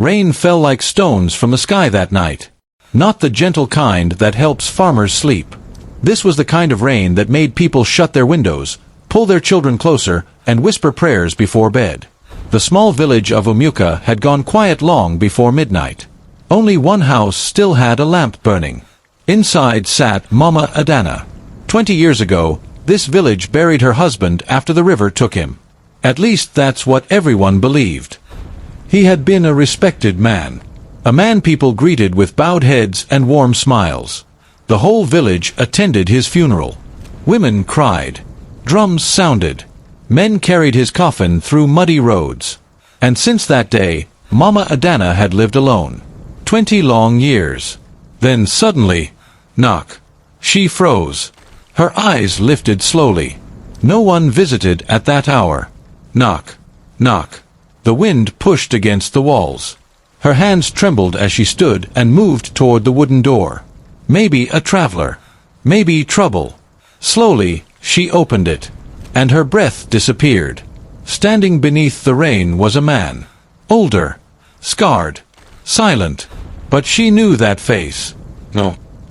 Rain fell like stones from the sky that night. Not the gentle kind that helps farmers sleep. This was the kind of rain that made people shut their windows, pull their children closer, and whisper prayers before bed. The small village of Umuka had gone quiet long before midnight. Only one house still had a lamp burning. Inside sat Mama Adana. 20 years ago, this village buried her husband after the river took him. At least that's what everyone believed. He had been a respected man. A man people greeted with bowed heads and warm smiles. The whole village attended his funeral. Women cried. Drums sounded. Men carried his coffin through muddy roads. And since that day, Mama Adana had lived alone. 20 long years. Then suddenly, knock. She froze. Her eyes lifted slowly. No one visited at that hour. Knock. Knock. The wind pushed against the walls. Her hands trembled as she stood and moved toward the wooden door. Maybe a traveler. Maybe trouble. Slowly, she opened it. And her breath disappeared. Standing beneath the rain was a man. Older. Scarred. Silent. But she knew that face.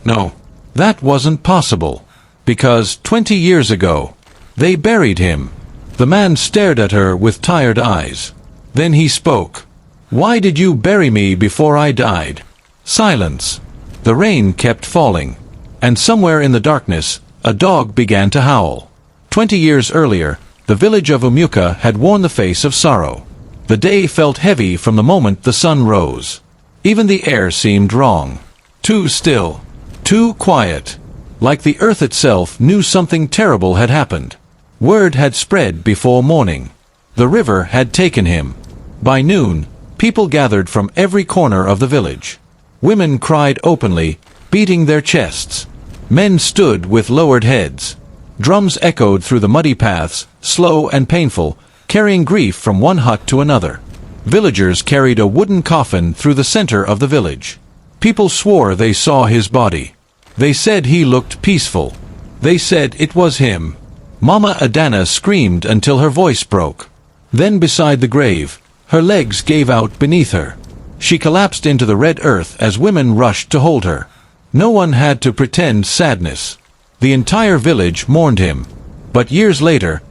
No. That wasn't possible. Because 20 years ago, they buried him. The man stared at her with tired eyes. Then he spoke. Why did you bury me before I died? Silence. The rain kept falling. And somewhere in the darkness, a dog began to howl. 20 years earlier, the village of Umuka had worn the face of sorrow. The day felt heavy from the moment the sun rose. Even the air seemed wrong. Too still. Too quiet. Like the earth itself knew something terrible had happened. Word had spread before morning. The river had taken him. By noon, people gathered from every corner of the village. Women cried openly, beating their chests. Men stood with lowered heads. Drums echoed through the muddy paths, slow and painful, carrying grief from one hut to another. Villagers carried a wooden coffin through the center of the village. People swore they saw his body. They said he looked peaceful. They said it was him. Mama Adana screamed until her voice broke. Then beside the grave, her legs gave out beneath her. She collapsed into the red earth as women rushed to hold her. No one had to pretend sadness. The entire village mourned him. But years later,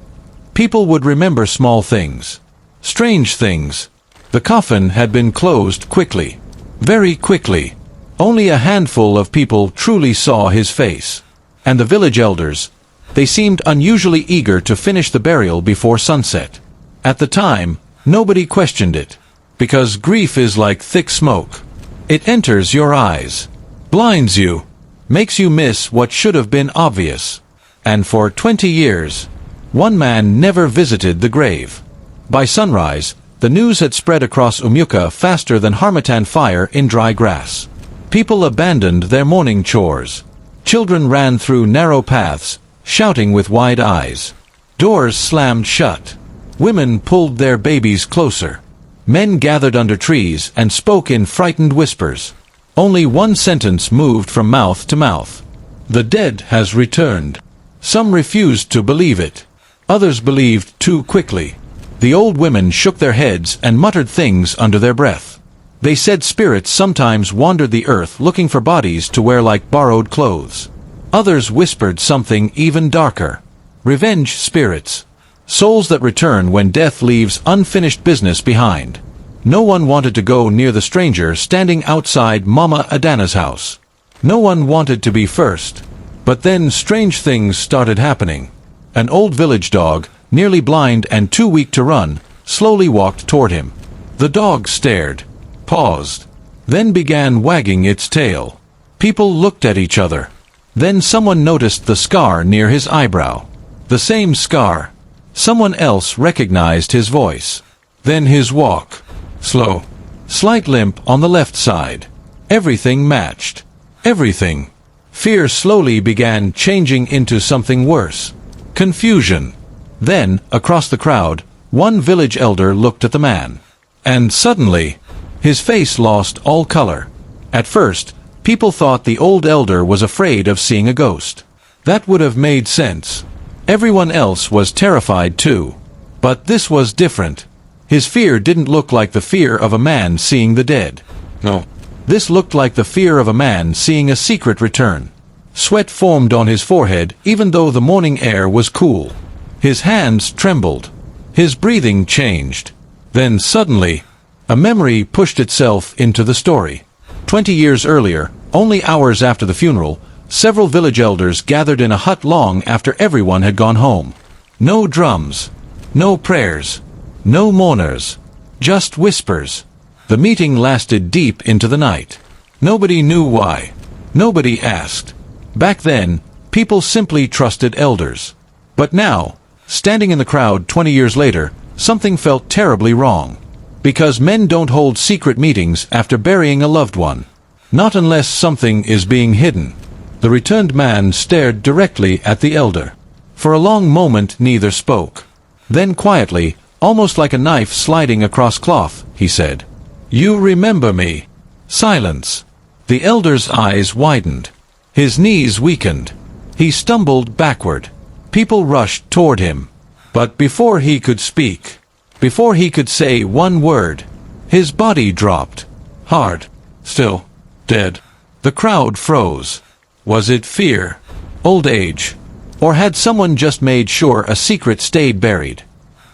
people would remember small things. Strange things. The coffin had been closed quickly. Very quickly. Only a handful of people truly saw his face. And the village elders, they seemed unusually eager to finish the burial before sunset. At the time, nobody questioned it. Because grief is like thick smoke. It enters your eyes. Blinds you. Makes you miss what should have been obvious. And for 20 years, one man never visited the grave. By sunrise, the news had spread across Umuka faster than harmattan fire in dry grass. People abandoned their morning chores. Children ran through narrow paths, shouting with wide eyes. Doors slammed shut. Women pulled their babies closer. Men gathered under trees and spoke in frightened whispers. Only one sentence moved from mouth to mouth. The dead has returned. Some refused to believe it. Others believed too quickly. The old women shook their heads and muttered things under their breath. They said spirits sometimes wandered the earth looking for bodies to wear like borrowed clothes. Others whispered something even darker. Revenge spirits. Souls that return when death leaves unfinished business behind. No one wanted to go near the stranger standing outside Mama Adana's house. No one wanted to be first. But then strange things started happening. An old village dog, nearly blind and too weak to run, slowly walked toward him. The dog stared, paused, then began wagging its tail. People looked at each other. Then someone noticed the scar near his eyebrow. The same scar. Someone else recognized his voice. Then his walk. Slow. Slight limp on the left side. Everything matched. Everything. Fear slowly began changing into something worse. Confusion. Then, across the crowd, one village elder looked at the man. And suddenly, his face lost all color. At first, people thought the old elder was afraid of seeing a ghost. That would have made sense. Everyone else was terrified too. But this was different. His fear didn't look like the fear of a man seeing the dead. No. This looked like the fear of a man seeing a secret return. Sweat formed on his forehead even though the morning air was cool. His hands trembled. His breathing changed. Then suddenly, a memory pushed itself into the story. 20 years earlier, only hours after the funeral, several village elders gathered in a hut long after everyone had gone home. No drums, no prayers, no mourners, just whispers. The meeting lasted deep into the night. Nobody knew why. Nobody asked. Back then, people simply trusted elders. But now, standing in the crowd 20 years later, something felt terribly wrong. Because men don't hold secret meetings after burying a loved one. Not unless something is being hidden. The returned man stared directly at the elder. For a long moment neither spoke. Then quietly, almost like a knife sliding across cloth, he said, "You remember me." Silence. The elder's eyes widened. His knees weakened. He stumbled backward. People rushed toward him. But before he could speak, before he could say one word, his body dropped. Hard. Still. Dead. The crowd froze. Was it fear? Old age? Or had someone just made sure a secret stayed buried?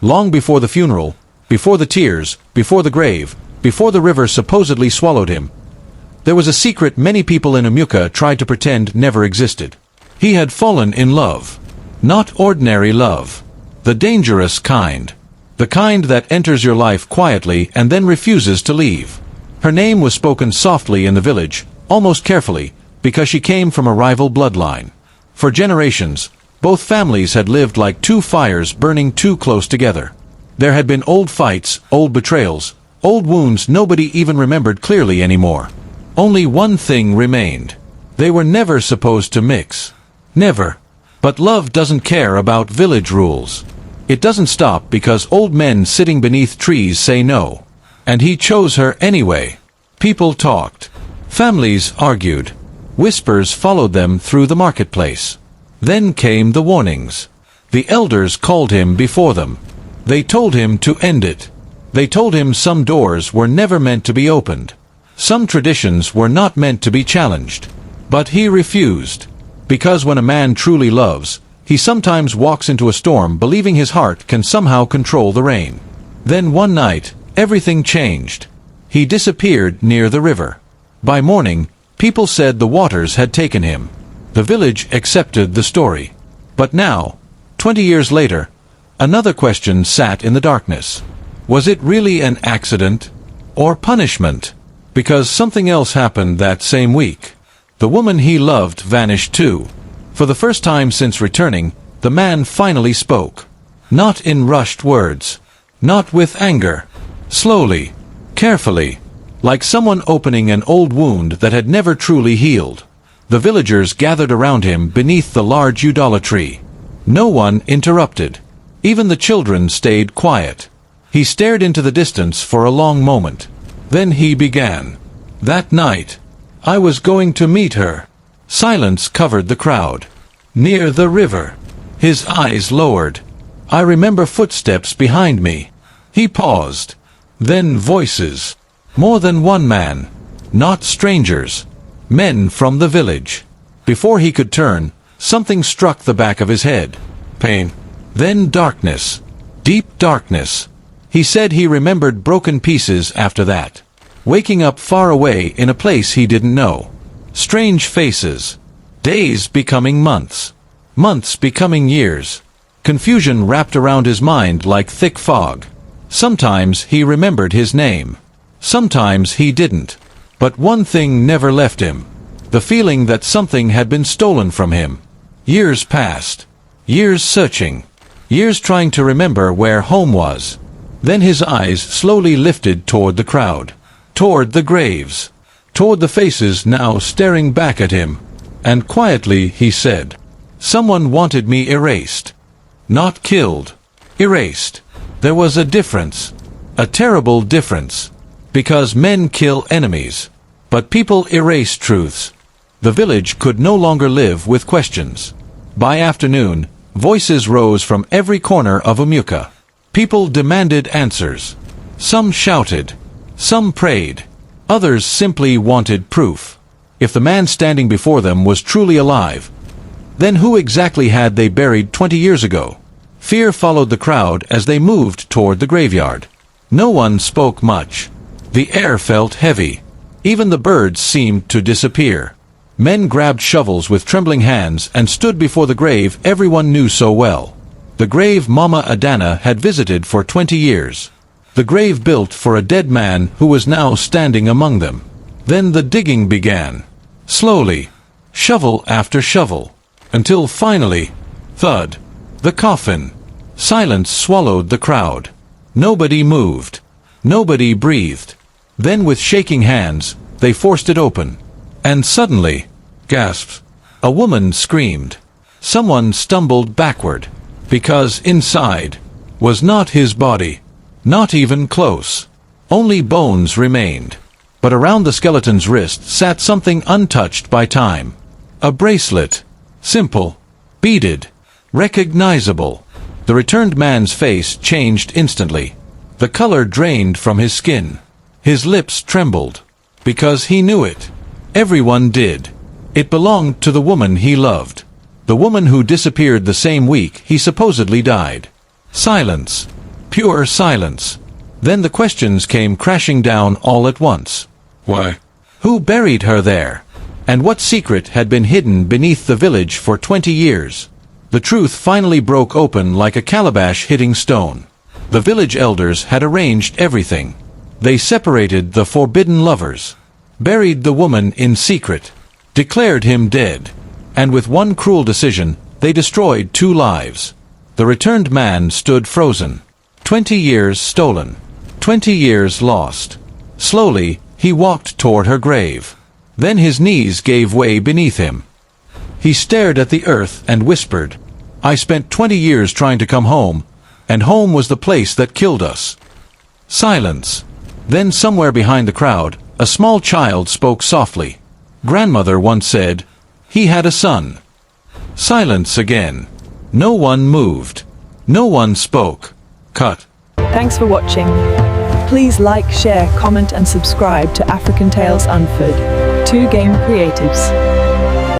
Long before the funeral, before the tears, before the grave, before the river supposedly swallowed him, there was a secret many people in Umuka tried to pretend never existed. He had fallen in love. Not ordinary love. The dangerous kind. The kind that enters your life quietly and then refuses to leave. Her name was spoken softly in the village, almost carefully, because she came from a rival bloodline. For generations, both families had lived like two fires burning too close together. There had been old fights, old betrayals, old wounds nobody even remembered clearly anymore. Only one thing remained. They were never supposed to mix. Never. But love doesn't care about village rules. It doesn't stop because old men sitting beneath trees say no. And he chose her anyway. People talked. Families argued. Whispers followed them through the marketplace. Then came the warnings. The elders called him before them. They told him to end it. They told him some doors were never meant to be opened. Some traditions were not meant to be challenged. But he refused. Because when a man truly loves, he sometimes walks into a storm believing his heart can somehow control the rain. Then one night, everything changed. He disappeared near the river. By morning, people said the waters had taken him. The village accepted the story. But now, 20 years later, another question sat in the darkness. Was it really an accident? Or punishment? Because something else happened that same week. The woman he loved vanished too. For the first time since returning, the man finally spoke. Not in rushed words. Not with anger. Slowly. Carefully. Like someone opening an old wound that had never truly healed. The villagers gathered around him beneath the large udala tree. No one interrupted. Even the children stayed quiet. He stared into the distance for a long moment. Then he began. That night, I was going to meet her. Silence covered the crowd. Near the river. His eyes lowered. I remember footsteps behind me. He paused. Then voices. More than one man. Not strangers. Men from the village. Before he could turn, something struck the back of his head. Pain. Then darkness. Deep darkness. He said he remembered broken pieces after that. Waking up far away in a place he didn't know. Strange faces. Days becoming months. Months becoming years. Confusion wrapped around his mind like thick fog. Sometimes he remembered his name. Sometimes he didn't. But one thing never left him. The feeling that something had been stolen from him. Years passed. Years searching. Years trying to remember where home was. Then his eyes slowly lifted toward the crowd. Toward the graves. Toward the faces now staring back at him. And quietly he said, "Someone wanted me erased. Not killed. Erased. There was a difference. A terrible difference. Because men kill enemies. But people erase truths." The village could no longer live with questions. By afternoon, voices rose from every corner of Umuka. People demanded answers. Some shouted. Some prayed. Others simply wanted proof. If the man standing before them was truly alive, then who exactly had they buried 20 years ago? Fear followed the crowd as they moved toward the graveyard. No one spoke much. The air felt heavy. Even the birds seemed to disappear. Men grabbed shovels with trembling hands and stood before the grave everyone knew so well. The grave Mama Adana had visited for 20 years. The grave built for a dead man who was now standing among them. Then the digging began. Slowly, shovel after shovel, until finally, thud, the coffin. Silence swallowed the crowd. Nobody moved. Nobody breathed. Then with shaking hands, they forced it open. And suddenly, gasps, a woman screamed. Someone stumbled backward, because inside was not his body, not even close. Only bones remained. But around the skeleton's wrist sat something untouched by time. A bracelet. Simple. Beaded. Recognizable. The returned man's face changed instantly. The color drained from his skin. His lips trembled. Because he knew it. Everyone did. It belonged to the woman he loved. The woman who disappeared the same week he supposedly died. Silence. Pure silence. Then the questions came crashing down all at once. Why? Who buried her there? And what secret had been hidden beneath the village for 20 years? The truth finally broke open like a calabash hitting stone. The village elders had arranged everything. They separated the forbidden lovers, buried the woman in secret, declared him dead, and with one cruel decision, they destroyed 2 lives. The returned man stood frozen. 20 years stolen. 20 years lost. Slowly, he walked toward her grave. Then his knees gave way beneath him. He stared at the earth and whispered, "I spent 20 years trying to come home, and home was the place that killed us." Silence. Then somewhere behind the crowd, a small child spoke softly. Grandmother once said, "He had a son." Silence again. No one moved. No one spoke. Cut. Thanks for watching. Please like, share, comment and subscribe to African Tales Unfurled. 2 Game Creatives.